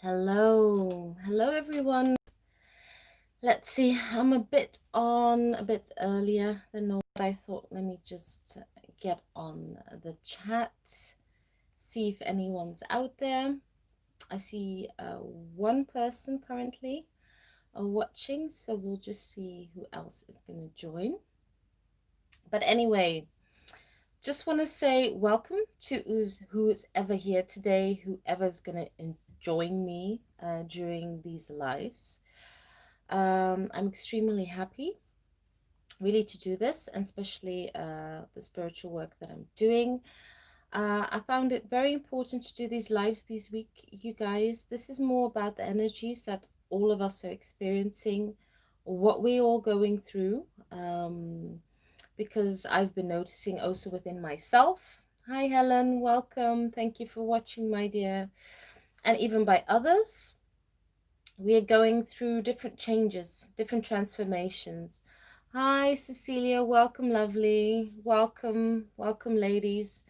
Hello everyone. Let's see, I'm a bit earlier than normal. I thought, let me just get on the chat, see if anyone's out there. I see one person currently watching, so we'll just see who else is going to join. But anyway, just want to say welcome to who's ever here today, whoever's going to join me during these lives. I'm extremely happy really to do this, and especially the spiritual work that I'm doing. I found it very important to do these lives this week, you guys. This is more about the energies that all of us are experiencing, what we're all going through, because I've been noticing also within myself. Hi Helen, welcome. Thank you for watching, my dear. And even by others, we are going through different changes, different transformations. Hi Cecilia, welcome, lovely. Welcome ladies.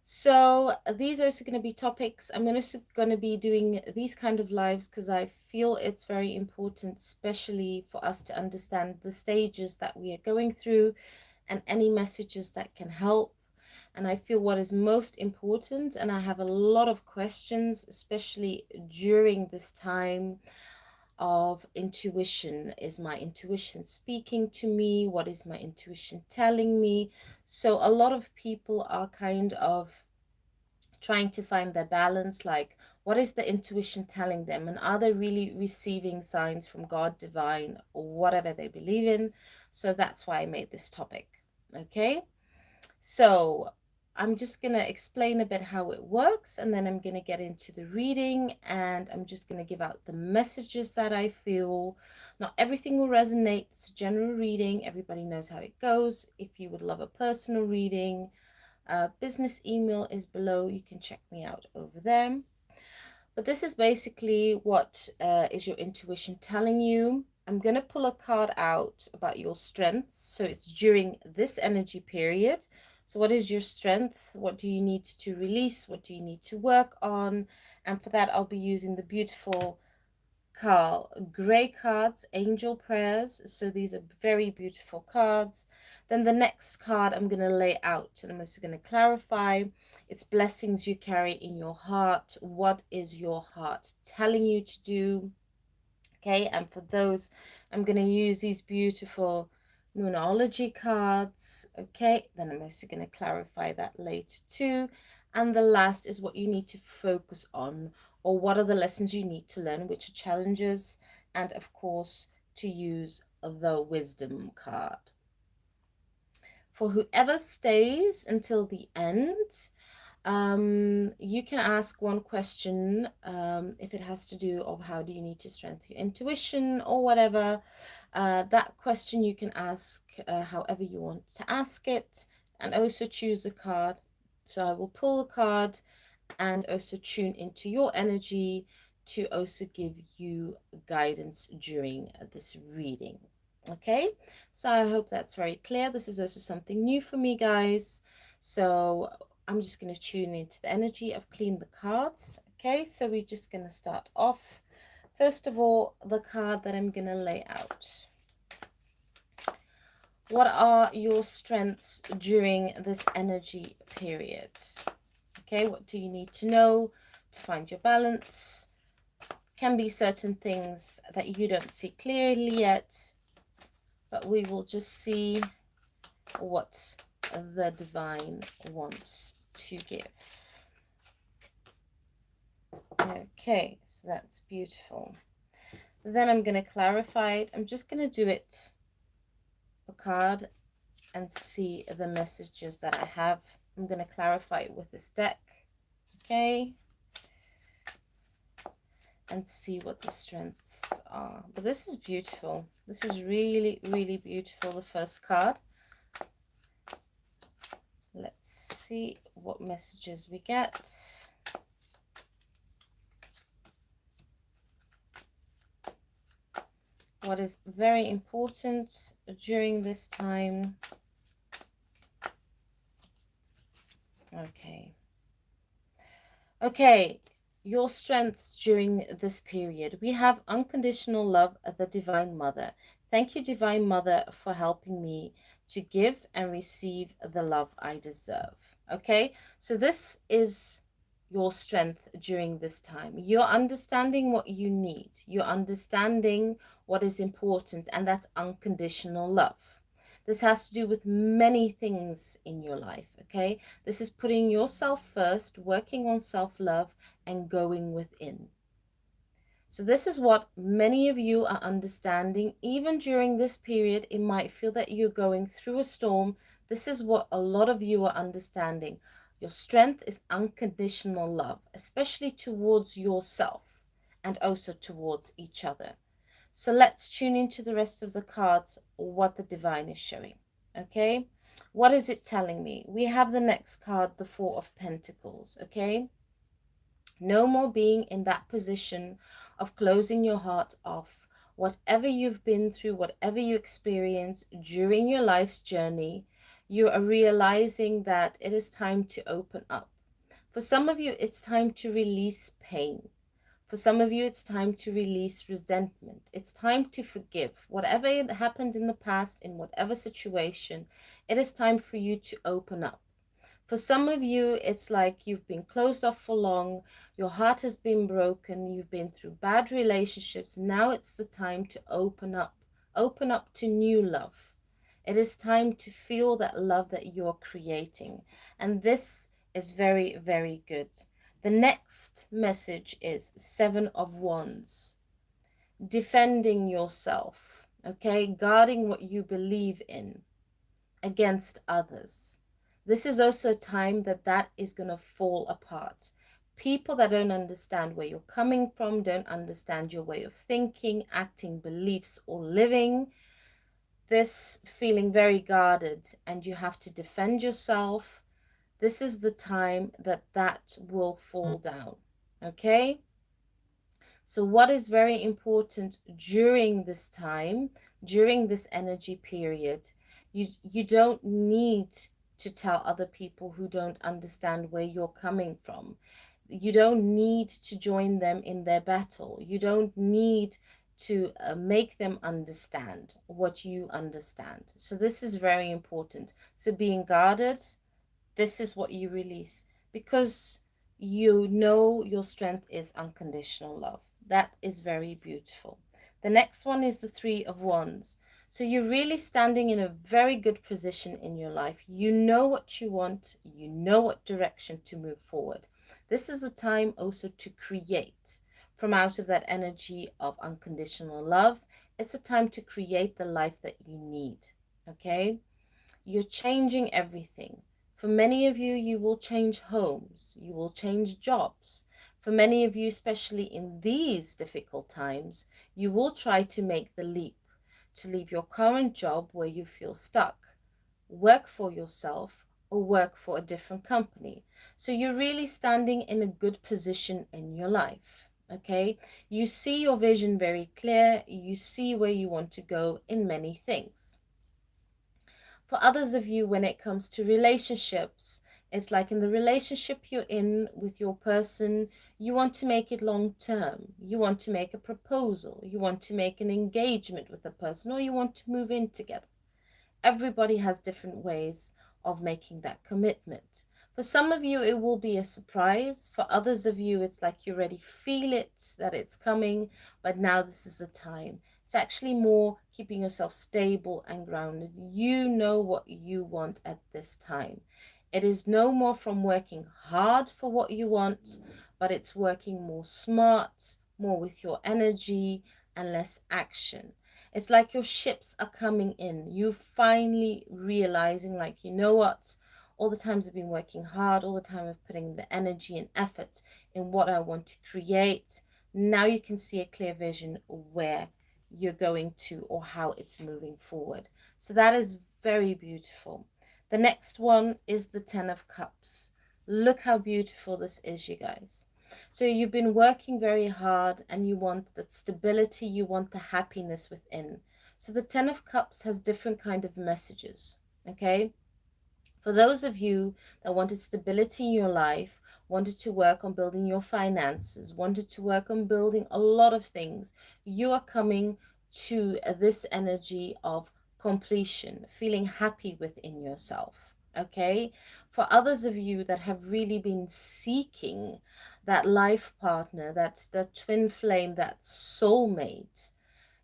So these are also going to be topics. I'm also going to be doing these kind of lives because I feel it's very important, especially for us to understand the stages that we are going through and any messages that can help. And I feel what is most important, and I have a lot of questions, especially during this time of intuition. Is my intuition speaking to me? What is my intuition telling me? So a lot of people are kind of trying to find their balance, like what is the intuition telling them, and are they really receiving signs from God, divine, or whatever they believe in? So that's why I made this topic. Okay, so I'm just going to explain a bit how it works, and then I'm going to get into the reading, and I'm just going to give out the messages that I feel. Not everything will resonate. It's a general reading. Everybody knows how it goes. If you would love a personal reading, business email is below. You can check me out over there. But this is basically what is your intuition telling you. I'm going to pull a card out about your strengths. So it's during this energy period. So what is your strength? What do you need to release? What do you need to work on? And for that, I'll be using the beautiful gray cards, angel prayers. So these are very beautiful cards. Then the next card I'm going to lay out, and I'm also going to clarify. It's blessings you carry in your heart. What is your heart telling you to do? Okay, and for those, I'm going to use these beautiful Moonology cards. Okay, then I'm also going to clarify that later too. And the last is what you need to focus on, or what are the lessons you need to learn, which are challenges, and of course to use the wisdom card. For whoever stays until the end, you can ask one question if it has to do of how do you need to strengthen your intuition or whatever. That question you can ask however you want to ask it, and also choose a card. So I will pull a card and also tune into your energy to also give you guidance during this reading. Okay, so I hope that's very clear. This is also something new for me, guys. So I'm just going to tune into the energy. I've cleaned the cards. Okay, so we're just going to start off. First of all, the card that I'm going to lay out. What are your strengths during this energy period? Okay, what do you need to know to find your balance? Can be certain things that you don't see clearly yet, but we will just see what the divine wants to give. Okay, so that's beautiful. Then I'm going to clarify it. I'm just going to do it per card and see the messages that I have. I'm going to clarify it with this deck. Okay, and see what the strengths are. But this is beautiful. This is really, really beautiful, the first card. Let's see what messages we get. What is very important during this time. Okay. Okay, your strengths during this period. We have unconditional love at the Divine Mother. Thank you, Divine Mother, for helping me to give and receive the love I deserve. Okay, so this is your strength during this time. You're understanding what you need, you're understanding what is important, and that's unconditional love. This has to do with many things in your life, okay? This is putting yourself first, working on self-love, and going within. So this is what many of you are understanding. Even during this period, it might feel that you're going through a storm. This is what a lot of you are understanding. Your strength is unconditional love, especially towards yourself and also towards each other. So let's tune into the rest of the cards, what the divine is showing. Okay, what is it telling me? We have the next card, the Four of Pentacles. Okay, no more being in that position of closing your heart off. Whatever you've been through, whatever you experience during your life's journey, you are realizing that it is time to open up. For some of you, it's time to release pain. For some of you, it's time to release resentment. It's time to forgive. Whatever happened in the past, in whatever situation, it is time for you to open up. For some of you, it's like you've been closed off for long, your heart has been broken, you've been through bad relationships. Now it's the time to open up to new love. It is time to feel that love that you're creating. And this is very, very good. The next message is Seven of Wands. Defending yourself, okay? Guarding what you believe in against others. This is also a time that is going to fall apart. People that don't understand where you're coming from, don't understand your way of thinking, acting, beliefs, or living, this feeling very guarded and you have to defend yourself. This is the time that will fall down. Okay, so what is very important during this time, during this energy period, you don't need to tell other people who don't understand where you're coming from. You don't need to join them in their battle. You don't need to make them understand what you understand. So this is very important. So being guarded, this is what you release, because you know your strength is unconditional love. That is very beautiful. The next one is the Three of Wands. So you're really standing in a very good position in your life. You know what you want. You know what direction to move forward. This is the time also to create from out of that energy of unconditional love. It's a time to create the life that you need. Okay? You're changing everything. For many of you, you will change homes, you will change jobs. For many of you, especially in these difficult times, you will try to make the leap to leave your current job where you feel stuck, work for yourself, or work for a different company. So you're really standing in a good position in your life. Okay, you see your vision very clear, you see where you want to go in many things. For others of you, when it comes to relationships, it's like in the relationship you're in with your person, you want to make it long term. You want to make a proposal. You want to make an engagement with a person, or you want to move in together. Everybody has different ways of making that commitment. For some of you, it will be a surprise. For others of you, it's like you already feel it, that it's coming, but now this is the time. It's actually more keeping yourself stable and grounded. You know what you want at this time. It is no more from working hard for what you want, but it's working more smart, more with your energy, and less action. It's like your ships are coming in. You finally realizing, like, you know what? All the times I've been working hard, all the time I've putting the energy and effort in what I want to create. Now you can see a clear vision of where you're going to or how it's moving forward. So that is very beautiful. The next one is the Ten of Cups. Look how beautiful this is, you guys. So you've been working very hard and you want that stability, you want the happiness within. So the Ten of Cups has different kind of messages, okay? For those of you that wanted stability in your life, wanted to work on building your finances, wanted to work on building a lot of things, you are coming to this energy of completion, feeling happy within yourself. Okay, for others of you that have really been seeking that life partner, that twin flame, that soulmate,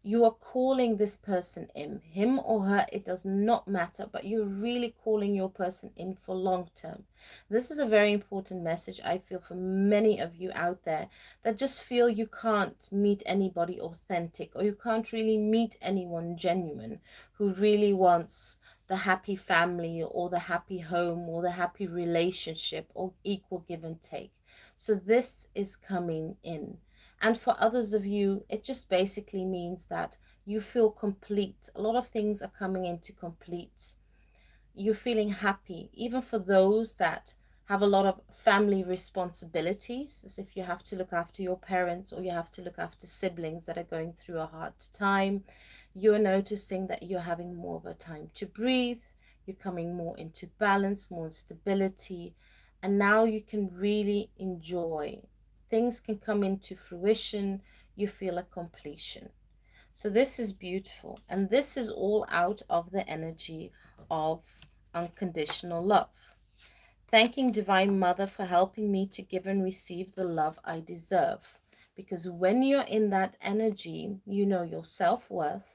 you are calling this person in, him or her, it does not matter, but you're really calling your person in for long term. This is a very important message, I feel, for many of you out there that just feel you can't meet anybody authentic, or you can't really meet anyone genuine who really wants the happy family or the happy home or the happy relationship or equal give and take. So this is coming in. And for others of you, it just basically means that you feel complete. A lot of things are coming into complete. You're feeling happy, even for those that have a lot of family responsibilities, as if you have to look after your parents or you have to look after siblings that are going through a hard time. You're noticing that you're having more of a time to breathe. You're coming more into balance, more stability, and now you can really enjoy. Things can come into fruition. You feel a completion. So this is beautiful, and this is all out of the energy of unconditional love. Thanking Divine Mother for helping me to give and receive the love I deserve. Because when you're in that energy, you know your self-worth,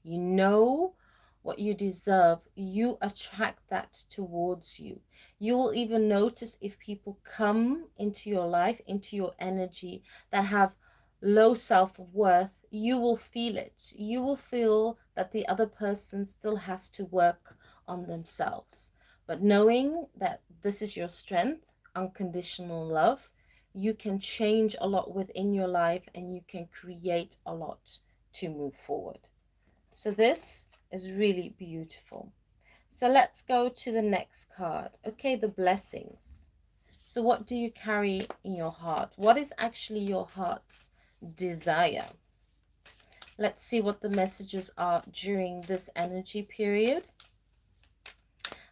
you know what you deserve, you attract that towards you. You will even notice if people come into your life, into your energy, that have low self-worth, you will feel it. You will feel that the other person still has to work on themselves. But knowing that this is your strength, unconditional love, you can change a lot within your life and you can create a lot to move forward. So this is really beautiful. So let's go to the next card. Okay, the blessings. So what do you carry in your heart? What is actually your heart's desire? Let's see what the messages are during this energy period.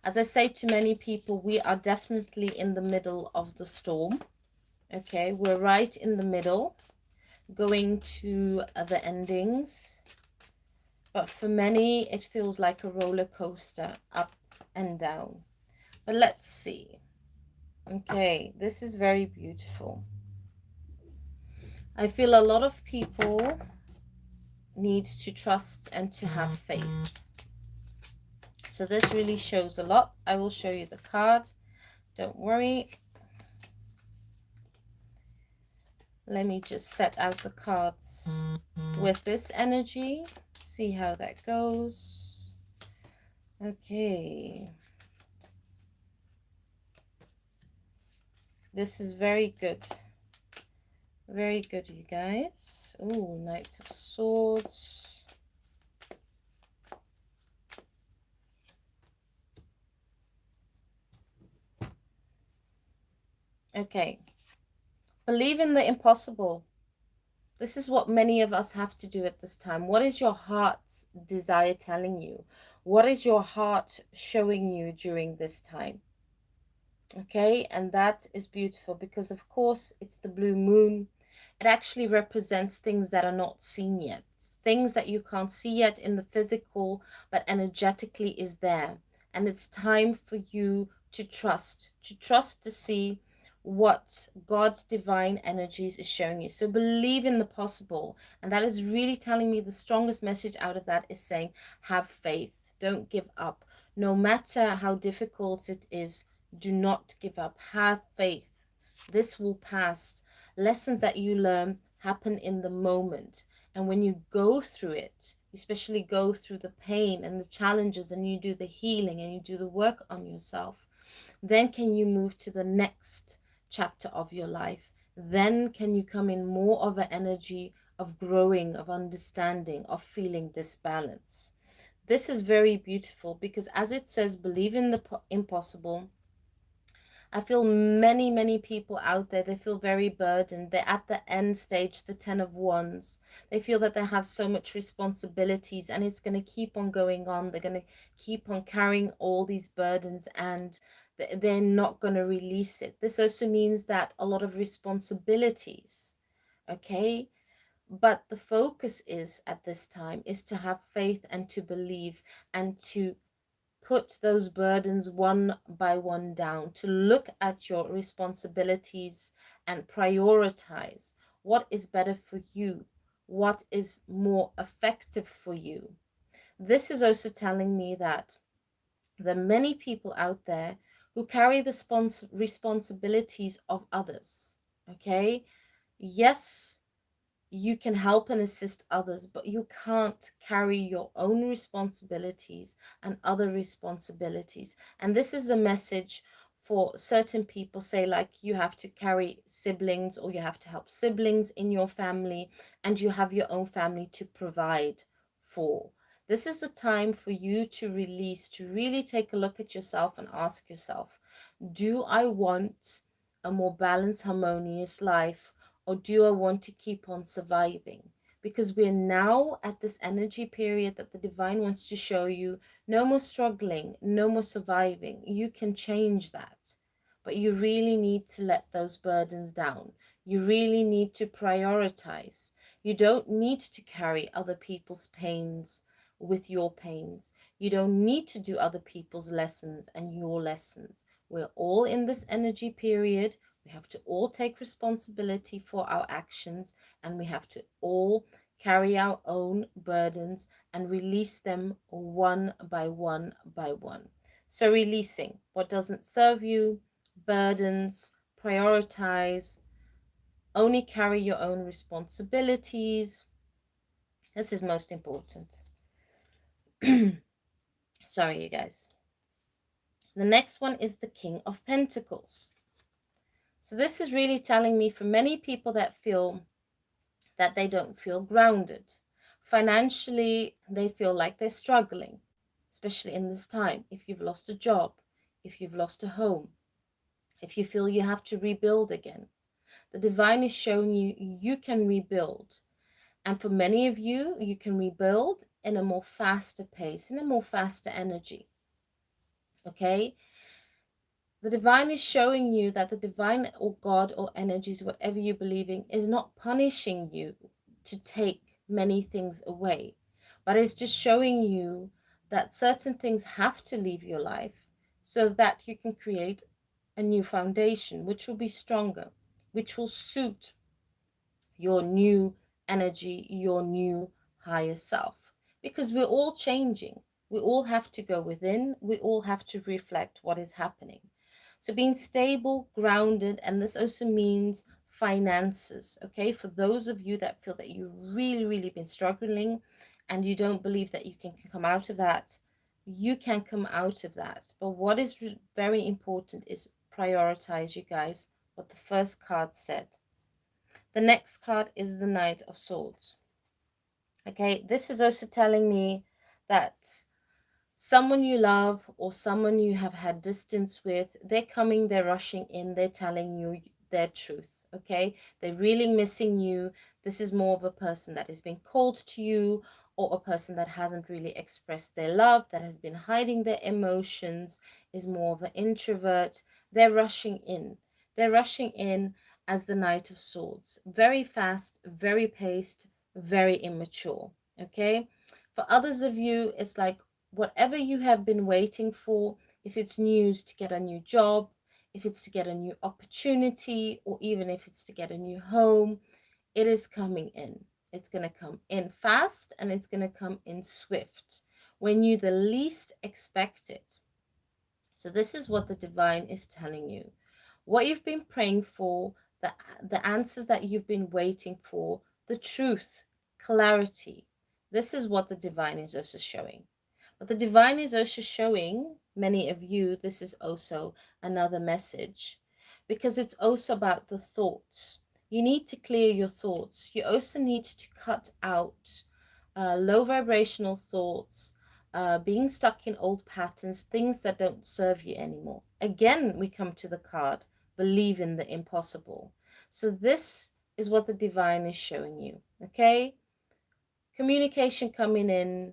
As I say to many people, we are definitely in the middle of the storm. Okay, we're right in the middle, going to the endings. But for many, it feels like a roller coaster, up and down. But let's see. Okay, this is very beautiful. I feel a lot of people need to trust and to have faith. So this really shows a lot. I will show you the card. Don't worry. Let me just set out the cards with this energy. See how that goes. Okay. This is very good. Very good, you guys. Oh, Knight of Swords. Okay. Believe in the impossible. This is what many of us have to do at this time. What is your heart's desire telling you? What is your heart showing you during this time? Okay, and that is beautiful because, of course, it's the blue moon. It actually represents things that are not seen yet, things that you can't see yet in the physical, but energetically is there. And it's time for you to trust to see what God's divine energies is showing you. So believe in the possible. And that is really telling me the strongest message out of that is saying, have faith. Don't give up. No matter how difficult it is, do not give up. Have faith. This will pass. Lessons that you learn happen in the moment. And when you go through it, especially go through the pain and the challenges, and you do the healing and you do the work on yourself, then can you move to the next chapter of your life. Then can you come in more of an energy of growing, of understanding, of feeling this balance. This is very beautiful because, as it says, believe in the impossible. I feel many people out there, they feel very burdened. They're at the end stage, the 10 of Wands. They feel that they have so much responsibilities and it's going to keep on going on. They're going to keep on carrying all these burdens and They're not going to release it. This also means that a lot of responsibilities, okay? But the focus is at this time is to have faith and to believe and to put those burdens one by one down, to look at your responsibilities and prioritize what is better for you, what is more effective for you. This is also telling me that there are many people out there who carry the responsibilities of others. Okay, yes, you can help and assist others, but you can't carry your own responsibilities and other responsibilities. And this is a message for certain people, say like you have to carry siblings or you have to help siblings in your family and you have your own family to provide for. This is the time for you to release, to really take a look at yourself and ask yourself, do I want a more balanced, harmonious life? Or do I want to keep on surviving? Because we're now at this energy period that the divine wants to show you no more struggling, no more surviving. You can change that. But you really need to let those burdens down. You really need to prioritize. You don't need to carry other people's pains with your pains. You don't need to do other people's lessons and your lessons. We're all in this energy period. We have to all take responsibility for our actions, and we have to all carry our own burdens and release them one by one by one. So releasing what doesn't serve you, burdens, prioritize, only carry your own responsibilities. This is most important. Sorry, you guys. The next one is the King of Pentacles. So this is really telling me for many people that feel that they don't feel grounded. Financially, they feel like they're struggling, especially in this time. If you've lost a job, if you've lost a home, if you feel you have to rebuild again, the divine is showing you you can rebuild. And for many of you, you can rebuild in a more faster pace, in a more faster energy. Okay? The divine is showing you that the divine or God or energies, whatever you believe in, is not punishing you to take many things away, but it's just showing you that certain things have to leave your life so that you can create a new foundation, which will be stronger, which will suit your new energy, your new higher self. Because we're all changing. We all have to go within. We all have to reflect what is happening. So being stable, grounded, and this also means finances, okay? For those of you that feel that you've really been struggling and you don't believe that you can come out of that, you can come out of that. But what is very important is prioritize, you guys, what the first card said. The next card is the Knight of Swords. Okay, this is also telling me that someone you love or someone you have had distance with, they're coming, they're rushing in, they're telling you their truth. Okay, they're really missing you. This is more of a person that has been cold to you, or a person that hasn't really expressed their love, that has been hiding their emotions, is more of an introvert. They're rushing in. They're rushing in as the Knight of Swords. Very fast, very paced, very immature. Okay, for others of you, it's like whatever you have been waiting for, if it's news to get a new job, if it's to get a new opportunity, or even if it's to get a new home, it is coming in. It's going to come in fast and it's going to come in swift when you the least expect it. So this is what the divine is telling you. What you've been praying for, the answers that you've been waiting for, the truth, clarity. This is what the divine is also showing. But the divine is also showing many of you, this is also another message, because it's also about the thoughts. You need to clear your thoughts. You also need to cut out low vibrational thoughts, being stuck in old patterns, things that don't serve you anymore. Again, we come to the card, believe in the impossible. So this is what the divine is showing you, okay? Communication coming in,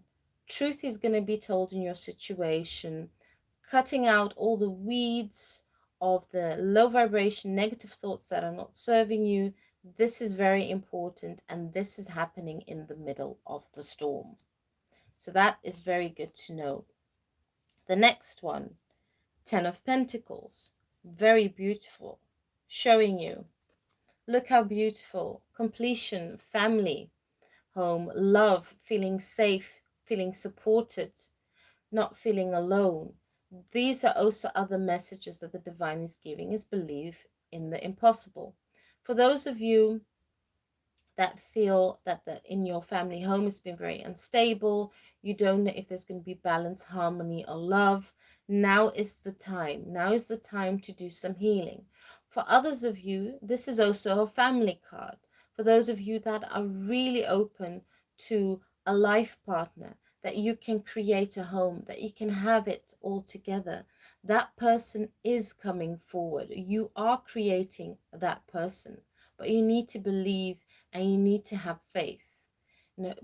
truth is going to be told in your situation, cutting out all the weeds of the low vibration negative thoughts that are not serving you. This is very important, and this is happening in the middle of the storm. So that is very good to know. The next one, 10 of Pentacles, very beautiful, showing you, look how beautiful, completion, family, home, love, feeling safe, feeling supported, not feeling alone. These are also other messages that the divine is giving, is believe in the impossible. For those of you that feel that in your family home has been very unstable, you don't know if there's going to be balance, harmony, or love, now is the time. Now is the time to do some healing. For others of you, this is also a family card. For those of you that are really open to a life partner, that you can create a home, that you can have it all together, that person is coming forward. You are creating that person, but you need to believe and you need to have faith.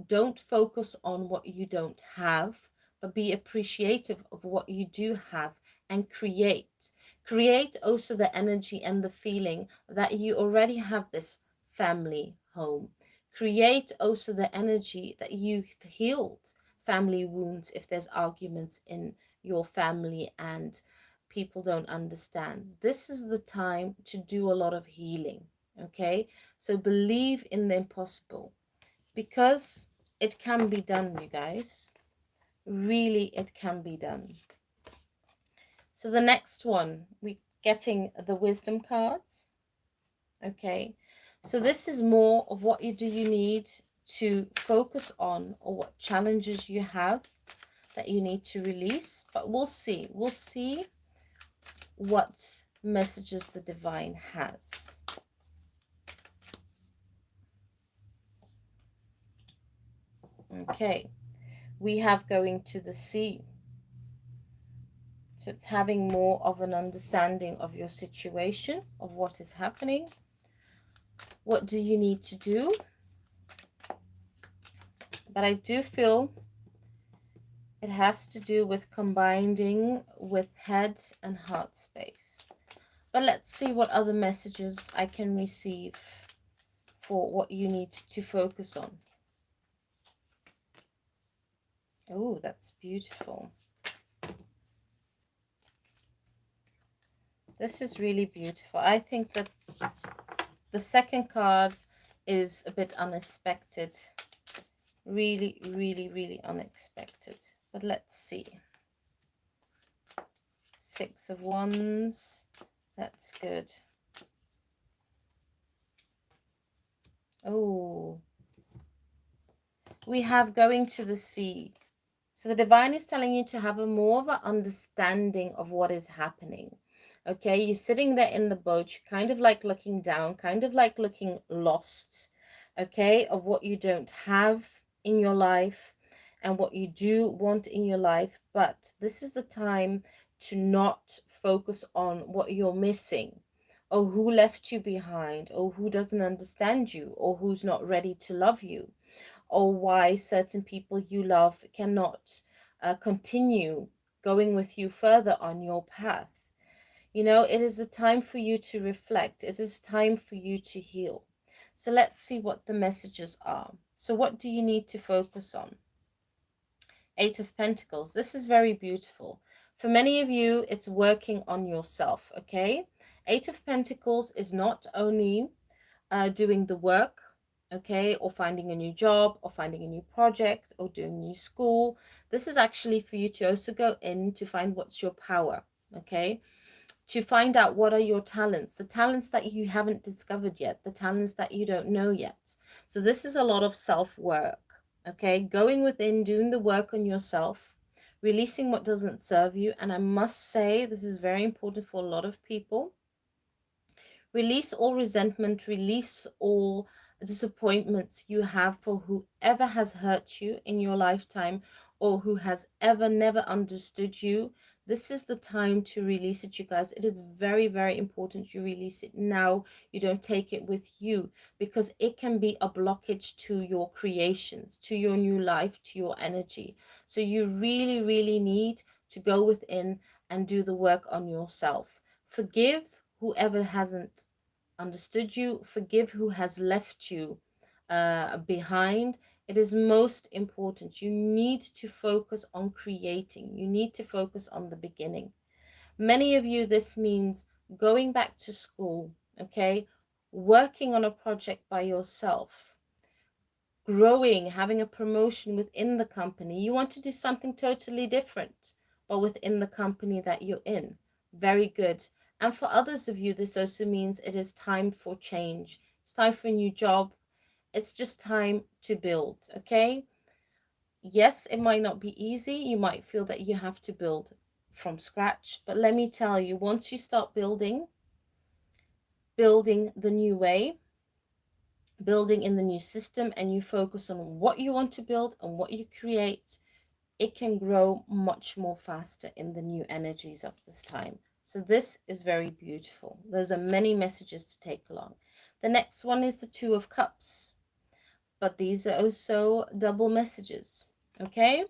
Don't focus on what you don't have, but be appreciative of what you do have and create. Create also the energy and the feeling that you already have this family home. Create also the energy that you've healed family wounds if there's arguments in your family and people don't understand. This is the time to do a lot of healing. Okay, so believe in the impossible, because it can be done, you guys. Really, it can be done. So the next one, we're getting the wisdom cards. Okay, so this is more of what you need to focus on, or what challenges you have that you need to release. But we'll see. We'll see what messages the divine has. Okay, we have going to the sea. So it's having more of an understanding of your situation, of what is happening. What do you need to do? But I do feel it has to do with combining with head and heart space. But let's see what other messages I can receive for what you need to focus on. Oh, that's beautiful. This is really beautiful. I think that the second card is a bit unexpected. Really, really, really unexpected. But let's see. 6 of Wands. That's good. Oh. We have going to the sea. So the divine is telling you to have a more of an understanding of what is happening. Okay, you're sitting there in the boat, you're kind of like looking down, kind of like looking lost, okay, of what you don't have in your life and what you do want in your life. But this is the time to not focus on what you're missing, or who left you behind, or who doesn't understand you, or who's not ready to love you, or why certain people you love cannot continue going with you further on your path. You know, it is a time for you to reflect. It is time for you to heal. So let's see what the messages are. So what do you need to focus on? 8 of Pentacles. This is very beautiful. For many of you, it's working on yourself, okay? 8 of Pentacles is not only doing the work, okay, or finding a new job, or finding a new project, or doing new school. This is actually for you to also go in to find what's your power, okay, to find out what are your talents, the talents that you haven't discovered yet, the talents that you don't know yet. So this is a lot of self-work, okay, going within, doing the work on yourself, releasing what doesn't serve you. And I must say, this is very important for a lot of people. Release all resentment, release all disappointments you have for whoever has hurt you in your lifetime, or who has ever never understood you. This is the time to release it, you guys. It is very, very important you release it now. You don't take it with you, because it can be a blockage to your creations, to your new life, to your energy. So you really, really need to go within and do the work on yourself. Forgive whoever hasn't understood you. Forgive who has left you behind. It is most important. You need to focus on creating. You need to focus on the beginning. Many of you, this means going back to school, okay? Working on a project by yourself, growing, having a promotion within the company. You want to do something totally different, but within the company that you're in. Very good. And for others of you, this also means it is time for change. It's time for a new job. It's just time to build, okay? Yes, it might not be easy. You might feel that you have to build from scratch, but let me tell you, once you start building the new way, building in the new system, and you focus on what you want to build and what you create, it can grow much more faster in the new energies of this time. So this is very beautiful. Those are many messages to take along. The next one is the Two of Cups, but these are also double messages, okay?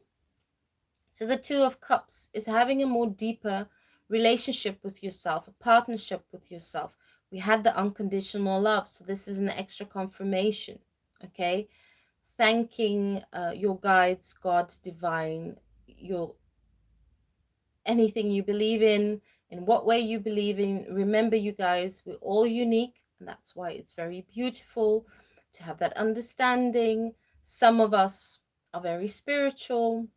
So the Two of Cups is having a more deeper relationship with yourself, a partnership with yourself. We had the unconditional love, so this is an extra confirmation, okay? Thanking your guides, God, divine, your anything you believe in what way you believe in. Remember, you guys, we're all unique, and that's why it's very beautiful to have that understanding. Some of us are very spiritual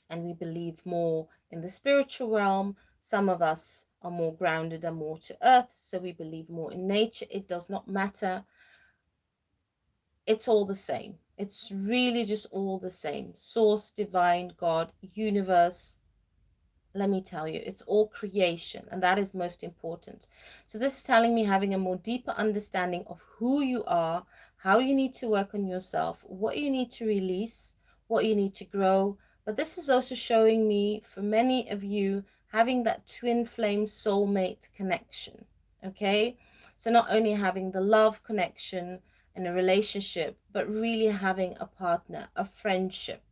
and we believe more in the spiritual realm. Some of us are more grounded and more to earth, so we believe more in nature. It does not matter. It's all the same. It's really just all the same. Source, divine, God, universe. Let me tell you, it's all creation, and that is most important. So this is telling me having a more deeper understanding of who you are, how you need to work on yourself, what you need to release, what you need to grow. But this is also showing me, for many of you, having that twin flame soulmate connection, okay? So not only having the love connection and a relationship, but really having a partner, a friendship,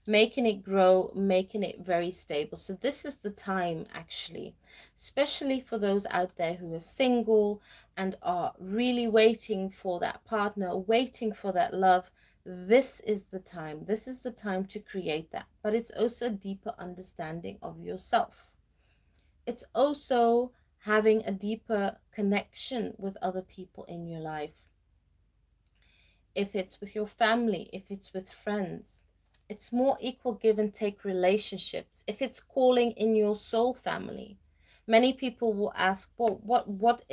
making it grow, making it very stable. So this is the time, actually, especially for those out there who are single and are really waiting for that partner, waiting for that love. This is the time. This is the time to create that. But it's also a deeper understanding of yourself. It's also having a deeper connection with other people in your life. If it's with your family, if it's with friends, it's more equal give and take relationships. If it's calling in your soul family, many people will ask, well, what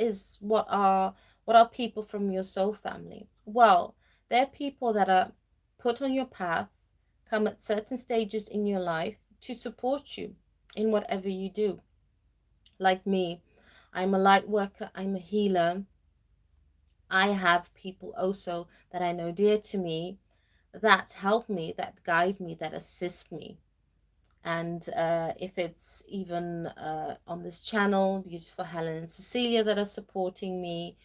are people from your soul family? Well, they're people that are put on your path, come at certain stages in your life to support you in whatever you do. Like me, I'm a light worker, I'm a healer. I have people also that I know dear to me that help me, that guide me, that assist me. And if it's even on this channel, beautiful Helen and Cecilia that are supporting me,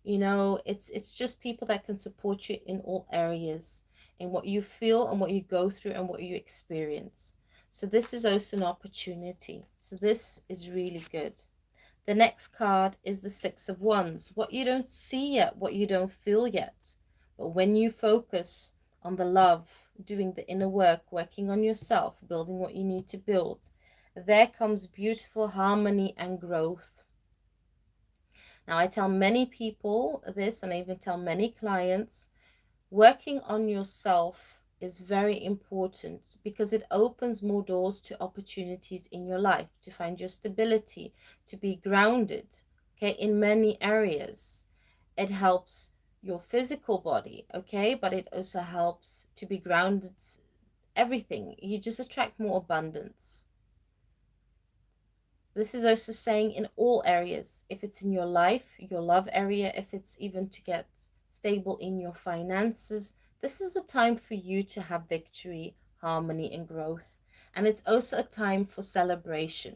you know, it's just people that can support you in all areas, in what you feel and what you go through and what you experience. So this is also an opportunity. So this is really good. The next card is the Six of Wands. What you don't see yet, what you don't feel yet. But when you focus on the love, doing the inner work, working on yourself, building what you need to build, there comes beautiful harmony and growth. Now, I tell many people this, and I even tell many clients, working on yourself is very important because it opens more doors to opportunities in your life, to find your stability, to be grounded, okay, in many areas. It helps your physical body, okay, but it also helps to be grounded, everything. You just attract more abundance. This is also saying in all areas, if it's in your life, your love area, if it's even to get stable in your finances, this is the time for you to have victory, harmony, and growth. And it's also a time for celebration.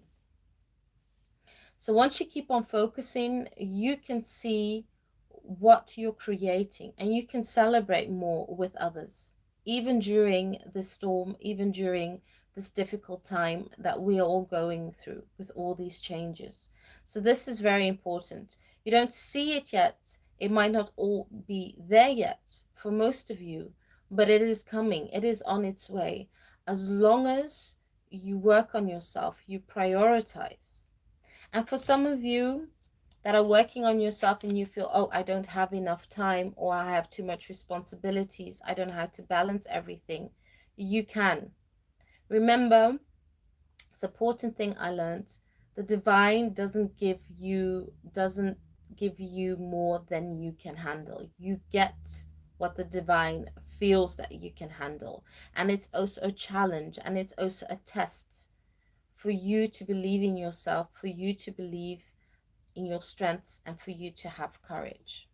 So once you keep on focusing, you can see what you're creating and you can celebrate more with others, even during the storm, even during this difficult time that we are all going through with all these changes. So this is very important. You don't see it yet. It might not all be there yet for most of you, but it is coming. It is on its way. As long as you work on yourself, you prioritize. And for some of you that are working on yourself and you feel, oh, I don't have enough time, or I have too much responsibilities, I don't know how to balance everything, you can. Remember, it's an important thing I learned. The divine doesn't give you more than you can handle. You get what the divine feels that you can handle. And it's also a challenge, and it's also a test for you to believe in yourself, for you to believe in your strengths, and for you to have courage.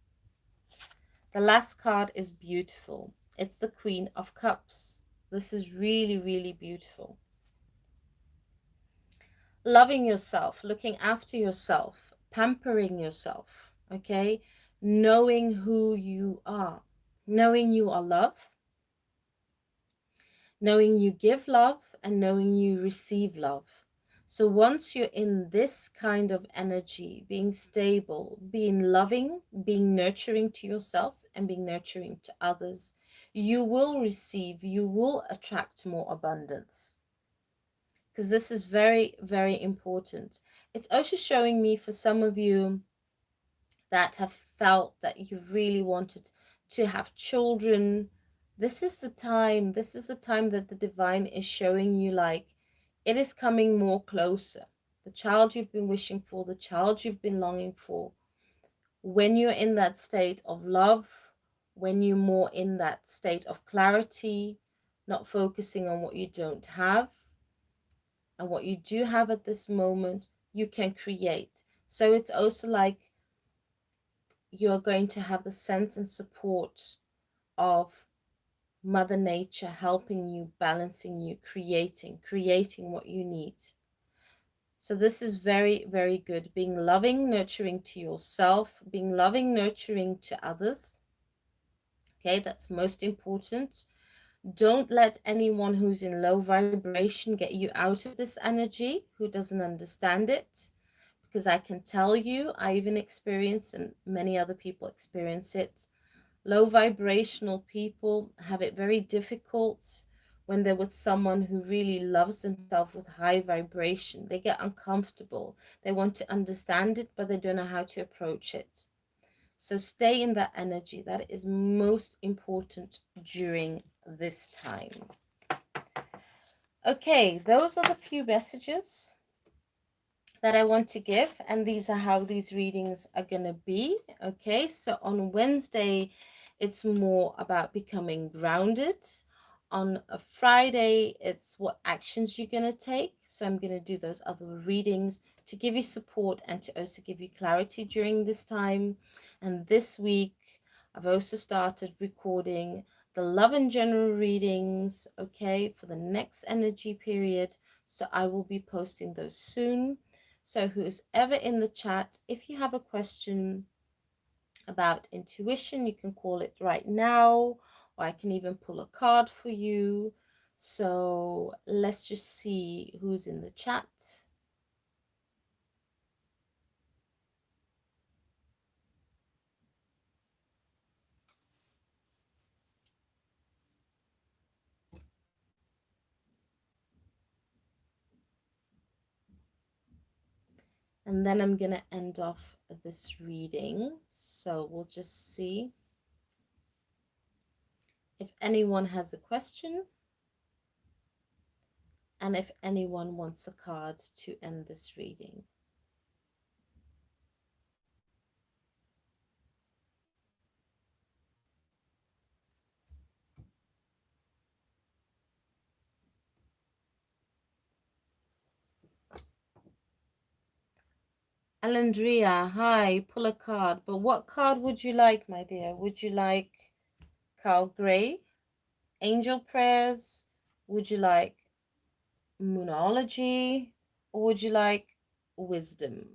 The last card is beautiful. It's the Queen of Cups. This is really, really beautiful. Loving yourself, looking after yourself, pampering yourself, okay? Knowing who you are, knowing you are love, knowing you give love, and knowing you receive love. So once you're in this kind of energy, being stable, being loving, being nurturing to yourself, and being nurturing to others, you will receive, you will attract more abundance. Because this is very, very important. It's also showing me for some of you that have felt that you really wanted to have children. This is the time, that the divine is showing you, like, it is coming more closer. The child you've been wishing for, the child you've been longing for. When you're in that state of love, when you're more in that state of clarity, not focusing on what you don't have, and what you do have at this moment, you can create. So it's also like you're going to have the sense and support of Mother Nature helping you, balancing you, creating what you need. So this is very, very good. Being loving, nurturing to yourself, being loving, nurturing to others. Okay, that's most important. Don't let anyone who's in low vibration get you out of this energy, who doesn't understand it. Because I can tell you, I even experience, and many other people experience it, low vibrational people have it very difficult when they're with someone who really loves themselves with high vibration. They get uncomfortable. They want to understand it, but they don't know how to approach it. So stay in that energy. That is most important during this time. Okay, those are the few messages that I want to give, and these are how these readings are going to be. Okay, so on Wednesday it's more about becoming grounded. On a Friday it's what actions you're going to take. So I'm going to do those other readings to give you support and to also give you clarity during this time. And this week I've also started recording the love and general readings, okay, for the next energy period. So I will be posting those soon. So who's ever in the chat, if you have a question about intuition, you can call it right now, or I can even pull a card for you. So let's just see who's in the chat. And then I'm going to end off this reading. So we'll just see if anyone has a question and if anyone wants a card to end this reading. Alandria, hi, pull a card. But what card would you like, my dear? Would you like Carl Gray, Angel Prayers? Would you like Moonology? Or would you like Wisdom?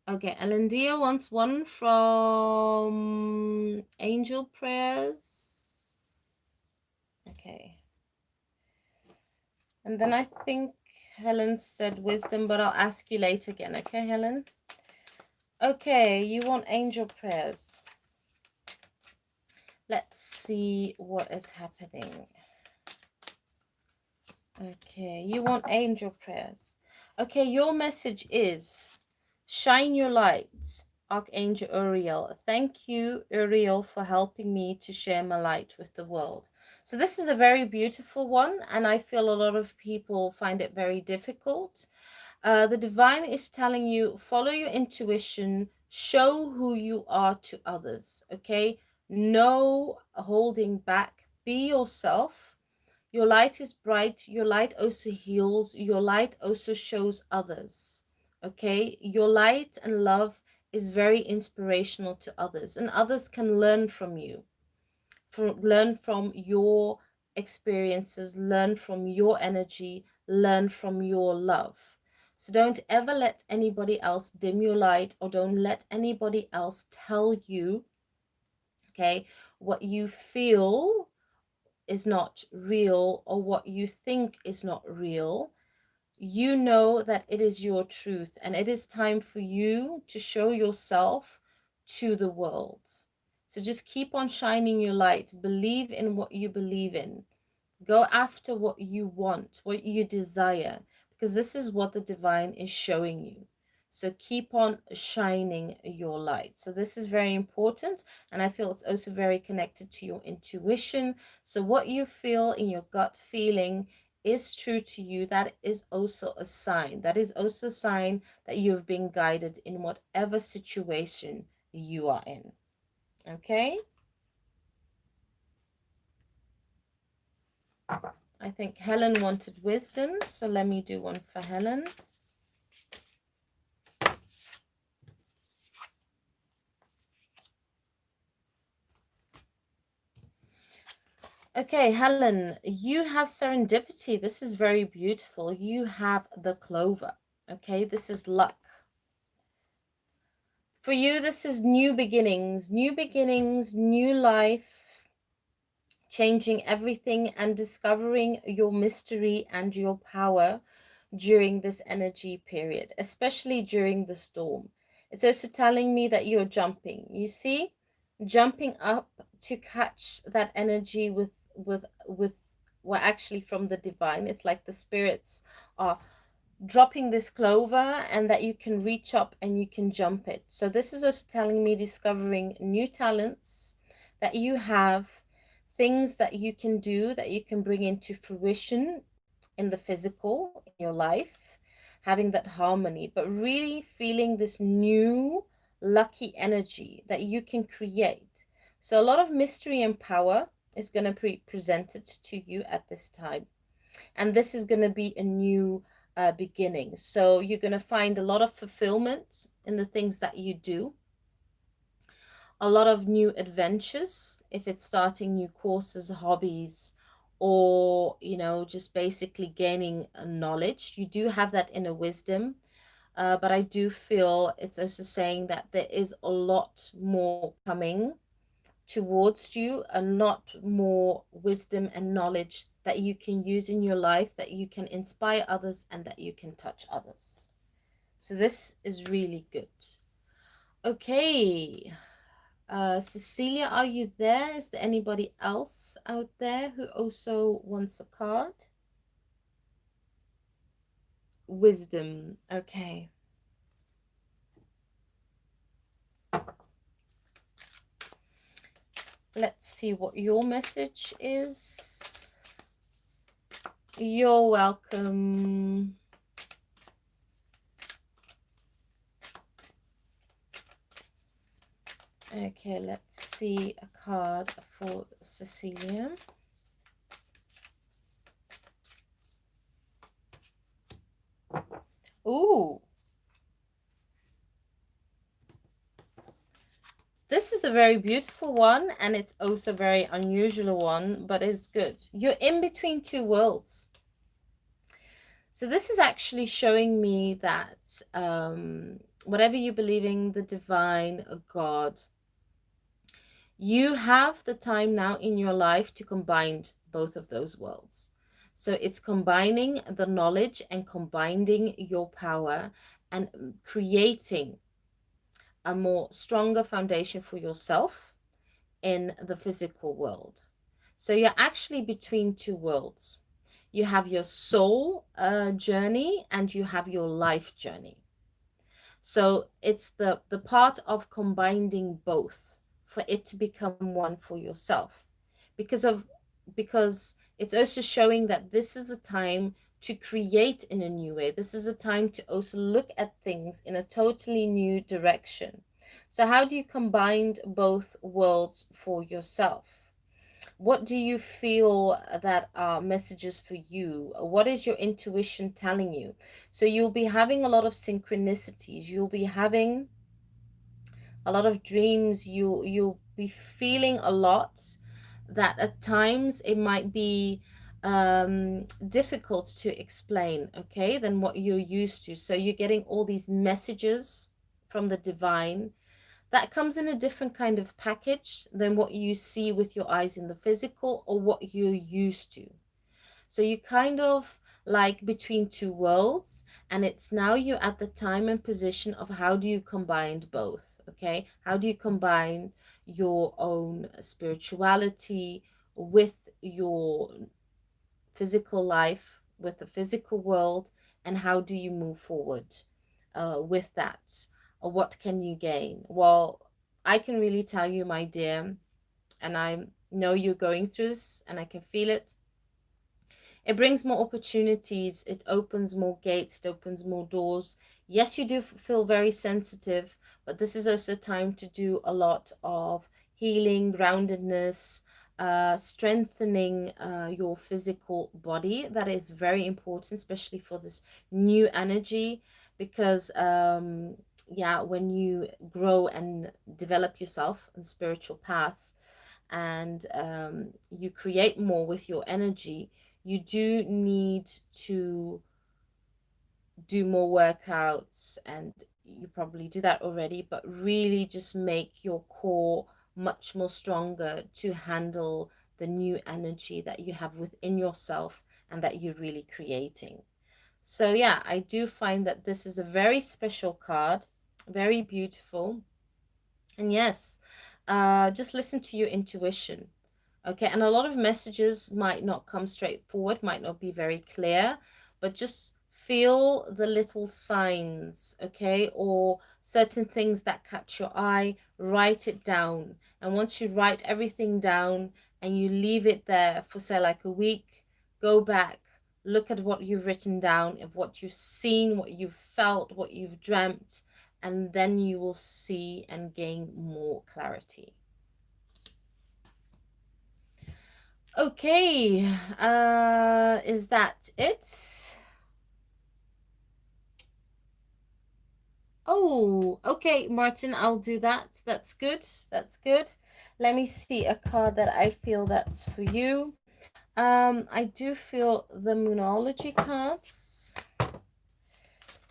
Okay, Alandia wants one from Angel Prayers. Okay. And then I think Helen said wisdom, but I'll ask you later again. Okay, Helen? Okay, you want angel prayers. Let's see what is happening. Okay, you want angel prayers. Okay, your message is shine your light, Archangel Uriel. Thank you, Uriel, for helping me to share my light with the world. So this is a very beautiful one, and I feel a lot of people find it very difficult. The divine is telling you, follow your intuition, show who you are to others, okay? No holding back. Be yourself. Your light is bright. Your light also heals. Your light also shows others. Okay? Your light and love is very inspirational to others, and others can learn from you, learn from your experiences, learn from your energy, learn from your love. So don't ever let anybody else dim your light, or don't let anybody else tell you, okay, what you feel is not real, or what you think is not real. You know that it is your truth, and it is time for you to show yourself to the world. So just keep on shining your light. Believe in what you believe in. Go after what you want, what you desire, because this is what the divine is showing you. So keep on shining your light. So this is very important, and I feel it's also very connected to your intuition. So what you feel in your gut feeling is true to you. That is also a sign. That is also a sign that you've been guided in whatever situation you are in. Okay? I think Helen wanted wisdom, so let me do one for Helen. Okay, Helen, you have serendipity. This is very beautiful. You have the clover. Okay, this is luck. For you, this is new beginnings, new life, changing everything and discovering your mystery and your power during this energy period, especially during the storm. It's also telling me that you're jumping. You see, jumping up to catch that energy with well, actually from the divine. It's like the spirits are dropping this clover, and that you can reach up and you can jump it. So this is also telling me discovering new talents that you have, things that you can do, that you can bring into fruition in the physical, in your life, having that harmony, but really feeling this new lucky energy that you can create. So a lot of mystery and power is going to be presented to you at this time, and this is going to be a new beginning. So you're going to find a lot of fulfillment in the things that you do, a lot of new adventures, if it's starting new courses, hobbies, or just basically gaining knowledge. You do have that inner wisdom, but I do feel it's also saying that there is a lot more coming towards you, a lot more wisdom and knowledge that you can use in your life, that you can inspire others, and that you can touch others. So this is really good. Okay, Cecilia, are you there? Is there anybody else out there who also wants a card? Wisdom. Okay. Let's see what your message is. You're welcome. Okay, let's see a card for Cecilia. Ooh. This is a very beautiful one, and it's also a very unusual one, but it's good. You're in between two worlds. So this is actually showing me that whatever you believe in, the divine, a God, you have the time now in your life to combine both of those worlds. So it's combining the knowledge and combining your power and creating a more stronger foundation for yourself in the physical world. So you're actually between two worlds. You have your soul journey and you have your life journey. So it's the part of combining both for it to become one for yourself. Because of because it's also showing that this is the time to create in a new way. This is a time to also look at things in a totally new direction. So how do you combine both worlds for yourself? What do you feel that are messages for you? What is your intuition telling you? So you'll be having a lot of synchronicities. You'll be having a lot of dreams. You'll be feeling a lot that at times it might be difficult to explain, okay, than what you're used to. So you're getting all these messages from the divine that comes in a different kind of package than what you see with your eyes in the physical or what you're used to. So you kind of like between two worlds, and it's now you're at the time and position of how do you combine both, okay? How do you combine your own spirituality with your physical life, with the physical world, and how do you move forward with that? Or what can you gain? Well, I can really tell you, my dear, and I know you're going through this and I can feel it. It brings more opportunities, it opens more gates, it opens more doors. Yes, you do feel very sensitive, but this is also time to do a lot of healing, groundedness, strengthening your physical body. That is very important, especially for this new energy, because yeah, when you grow and develop yourself on spiritual path, and you create more with your energy, you do need to do more workouts, and you probably do that already, but really just make your core much more stronger to handle the new energy that you have within yourself and that you're really creating. So yeah, I do find that this is a very special card, very beautiful. And yes, just listen to your intuition. Okay, and a lot of messages might not come straightforward, might not be very clear, but just feel the little signs, okay, or certain things that catch your eye, write it down. And once you write everything down and you leave it there for, say, like a week, go back, look at what you've written down, of what you've seen, what you've felt, what you've dreamt, and then you will see and gain more clarity. Okay, is that it? Oh, okay, Martin, I'll do that. That's good. That's good. Let me see a card that I feel that's for you. I do feel the Moonology cards.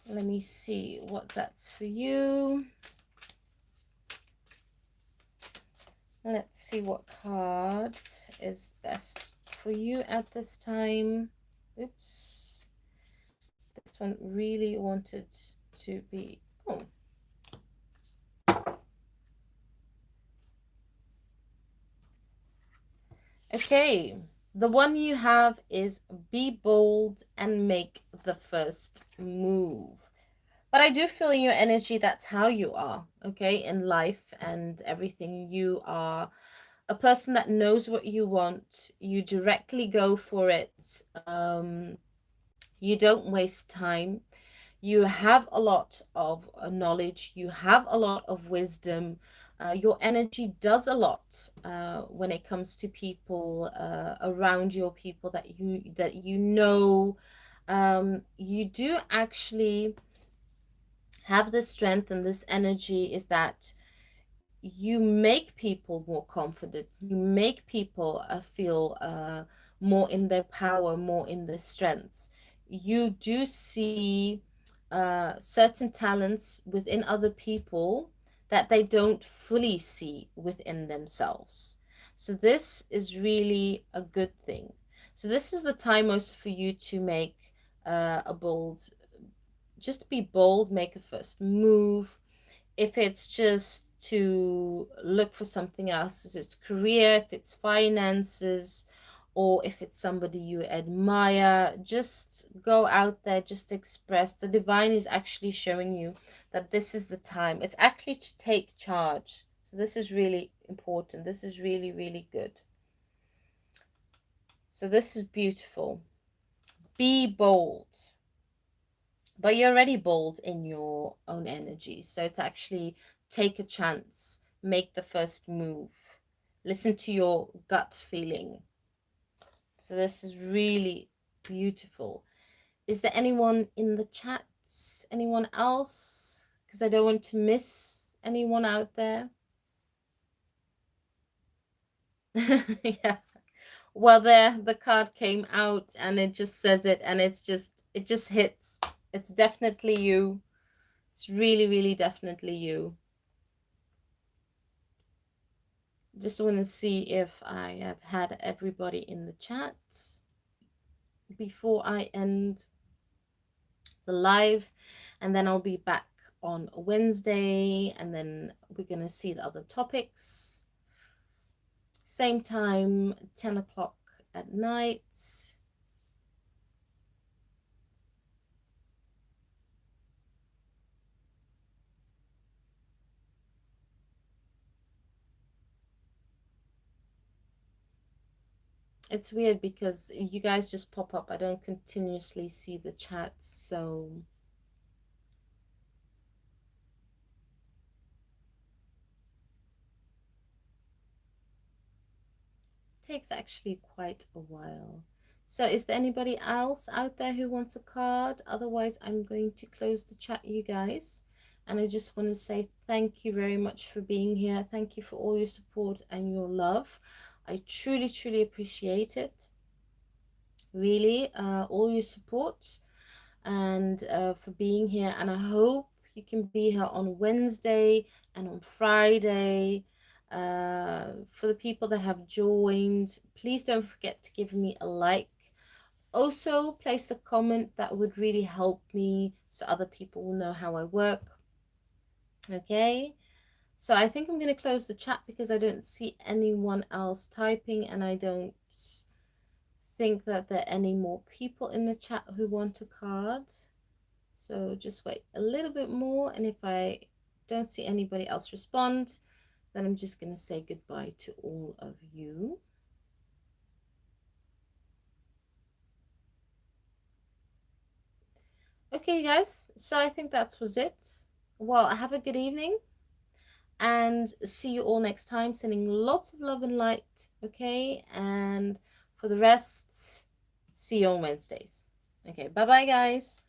Let me see what that's for you. Let's see what card is best for you at this time. Oops. This one really wanted to be... Oh. Okay. The one you have is be bold and make the first move. But I do feel in your energy that's how you are, okay, in life and everything. You are a person that knows what you want. You directly go for it. You don't waste time. You have a lot of knowledge. You have a lot of wisdom. Your energy does a lot when it comes to people around you, people that you know. You do actually have this strength, and this energy is that you make people more confident. You make people feel more in their power, more in their strengths. You do see certain talents within other people that they don't fully see within themselves. So this is really a good thing. So this is the time also for you to make a bold, just be bold, make a first move. If it's just to look for something else, if it's career, if it's finances, or if it's somebody you admire, just go out there, just express. The divine is actually showing you that this is the time. It's actually to take charge. So this is really important. This is really, really good. So this is beautiful. Be bold. But you're already bold in your own energy. So it's actually take a chance, make the first move, listen to your gut feeling. So this is really beautiful. Is there anyone in the chat? Anyone else? Because I don't want to miss anyone out there. Yeah. Well, there the card came out and it just says it, and it just hits. It's definitely you. It's really, really definitely you. Just want to see if I have had everybody in the chat before I end the live, and then I'll be back on Wednesday, and then we're going to see the other topics. Same time, 10 o'clock at night. It's weird because you guys just pop up. I don't continuously see the chats, so it takes actually quite a while. So is there anybody else out there who wants a card? Otherwise, I'm going to close the chat, you guys. And I just want to say thank you very much for being here. Thank you for all your support and your love. I truly, truly appreciate it. Really, all your support and for being here. And I hope you can be here on Wednesday and on Friday. For the people that have joined, please don't forget to give me a like. Also, place a comment. That would really help me so other people will know how I work. Okay, so I think I'm going to close the chat because I don't see anyone else typing, and I don't think that there are any more people in the chat who want a card. So just wait a little bit more, and if I don't see anybody else respond, then I'm just going to say goodbye to all of you. Okay, guys, so I think that was it. Well, have a good evening and see you all next time. Sending lots of love and light, okay? And for the rest, see you on Wednesdays. Okay, bye-bye, guys.